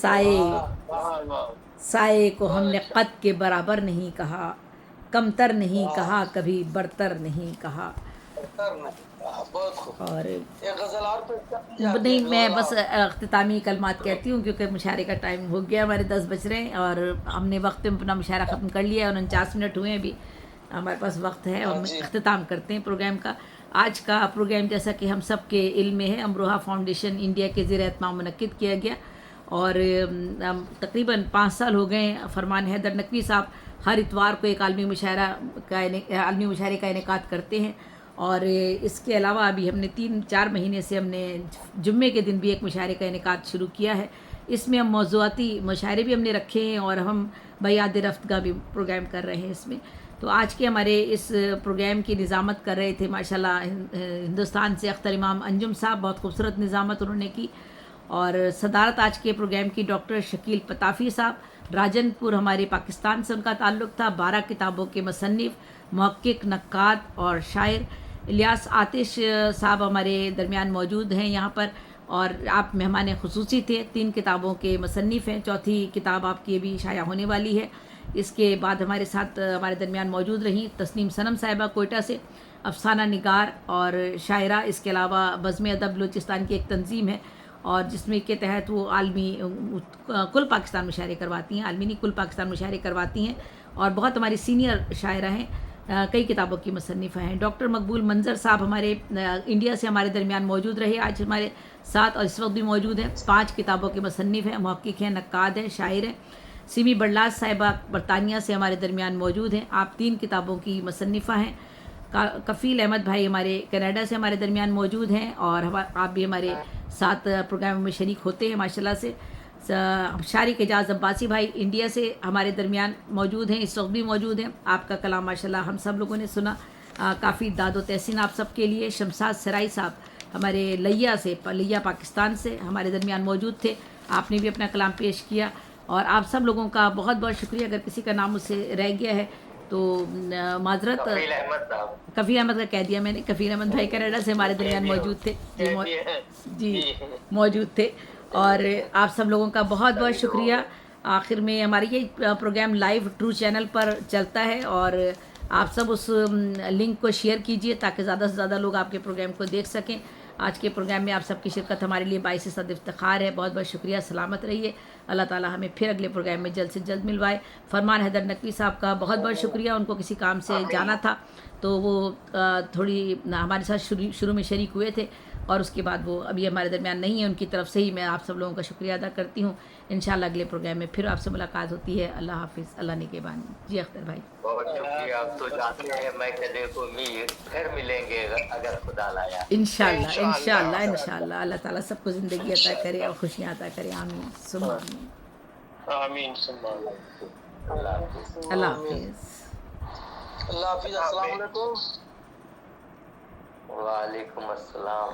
سائے واہ واہ سائے کو ہم نے قد کے برابر نہیں کہا، کمتر نہیں کہا، کبھی برتر نہیں کہا۔ بہتر نہیں کہا، بہت خوب۔ اور ایک غزل اور پیش کر دیجیے آپ نہیں، ایک میں غزل بس اور۔ اختتامی کلمات کہتی ہوں کیونکہ مشاعرے کا ٹائم ہو گیا، ہمارے 10 بج رہے ہیں اور ہم نے وقت میں اپنا مشاعرہ ختم کر لیا اور 49 منٹ ہوئے ہیں، ابھی ہمارے پاس وقت ہے اور ہم جی اختتام کرتے ہیں پروگرام کا۔ آج کا پروگرام جیسا کہ ہم سب کے علم میں ہے، امروہہ فاؤنڈیشن انڈیا کے زیر اہتمام منعقد کیا گیا اور تقریباً 5 سال ہو گئے ہیں۔ فرمان حیدر نقوی صاحب ہر اتوار کو ایک عالمی مشاعرے کا انعقاد کرتے ہیں اور اس کے علاوہ ابھی ہم نے 3-4 مہینے سے ہم نے جمعے کے دن بھی ایک مشاعرے کا انعقاد شروع کیا ہے۔ اس میں ہم موضوعاتی مشاعرے بھی ہم نے رکھے ہیں اور ہم بیاد رفت کا بھی پروگرام کر رہے ہیں اس میں۔ تو آج کے ہمارے اس پروگرام کی نظامت کر رہے تھے ماشاءاللہ ہندوستان سے اختر امام انجم صاحب، بہت خوبصورت نظامت انہوں نے کی، اور صدارت آج کے پروگرام کی ڈاکٹر شکیل پتافی صاحب، راجن پور ہمارے پاکستان سے ان کا تعلق تھا، 12 کتابوں کے مصنف، محقق، نقاد اور شاعر۔ الیاس آتش صاحب ہمارے درمیان موجود ہیں یہاں پر اور آپ مہمان خصوصی تھے، 3 کتابوں کے مصنف ہیں، 4تھی کتاب آپ کی ابھی شائع ہونے والی ہے۔ اس کے بعد ہمارے ساتھ ہمارے درمیان موجود رہیں تسنیم صنم صاحبہ کوئٹہ سے، افسانہ نگار اور شاعرہ، اس کے علاوہ بزم ادب بلوچستان کی ایک تنظیم ہے اور جس میں کے تحت وہ عالمی کل پاکستان مشاعرے کرواتی ہیں، عالمی نہیں کل پاکستان مشاعرے کرواتی ہیں اور بہت ہماری سینئر شاعرہ ہیں، کئی کتابوں کی مصنفہ ہیں۔ ڈاکٹر مقبول منظر صاحب ہمارے انڈیا سے ہمارے درمیان موجود رہے آج ہمارے ساتھ اور اس وقت بھی موجود ہیں، 5 کتابوں کے مصنف ہیں، محقق ہیں، نقاد ہیں، شاعر ہیں۔ سیمی بڑلاس صاحبہ برطانیہ سے ہمارے درمیان موجود ہیں، آپ 3 کتابوں کی مصنفہ ہیں۔ کفیل احمد بھائی ہمارے کینیڈا سے ہمارے درمیان موجود ہیں اور آپ بھی ہمارے ساتھ پروگرام میں شریک ہوتے ہیں ماشاءاللہ سے۔ شارق اعجاز عباسی بھائی انڈیا سے ہمارے درمیان موجود ہیں، اس وقت بھی موجود ہیں، آپ کا کلام ماشاءاللہ ہم سب لوگوں نے سنا، کافی داد و تحسین آپ سب کے لیے۔ شمشاد سرائی صاحب ہمارے لیا پاکستان سے ہمارے درمیان موجود تھے، آپ نے بھی اپنا کلام پیش کیا اور آپ سب لوگوں کا بہت بہت شکریہ۔ اگر کسی کا نام مجھ سے رہ گیا ہے تو معذرت۔ کفیل احمد صاحب، کفیل احمد کا کہہ دیا میں نے، کفیل احمد بھائی کینیڈا سے ہمارے درمیان موجود تھے، جی موجود تھے اور آپ سب لوگوں کا بہت بہت شکریہ۔ آخر میں ہماری یہ پروگرام لائیو ٹرو چینل پر چلتا ہے اور آپ سب اس لنک کو شیئر کیجئے تاکہ زیادہ سے زیادہ لوگ آپ کے پروگرام کو دیکھ سکیں۔ آج کے پروگرام میں آپ سب کی شرکت ہمارے لیے باعث صد افتخار ہے، بہت بہت شکریہ، سلامت رہیے، اللہ تعالیٰ ہمیں پھر اگلے پروگرام میں جلد سے جلد ملوائے۔ فرمان حیدر نقوی صاحب کا بہت بہت شکریہ، ان کو کسی کام سے جانا تھا تو وہ تھوڑی ہمارے ساتھ شروع میں شریک ہوئے تھے اور اس کے بعد وہ ابھی ہمارے درمیان نہیں ہیں، ان کی طرف سے ہی میں آپ سب لوگوں کا شکریہ ادا کرتی ہوں۔ انشاءاللہ اگلے پروگرام میں پھر آپ سے ملاقات ہوتی ہے۔ اللہ حافظ، اللہ نگہبان۔ جی اختر بھائی بہت شکریہ، آپ تو جاتے ہیں، میں کہتے کو پھر ملیں گے اگر خدا لایا۔ انشاءاللہ انشاءاللہ انشاءاللہ انشاءاللہ انشاءاللہ اللہ تعالیٰ سب کو زندگی عطا کرے اور خوشیاں عطا کرے، آمین ثم آمین۔ آمین ثم آمین۔ اللہ حافظ۔ اللہ آمین۔ حافظ۔ اللہ حافظ، السلام علیکم۔ وعلیکم السلام۔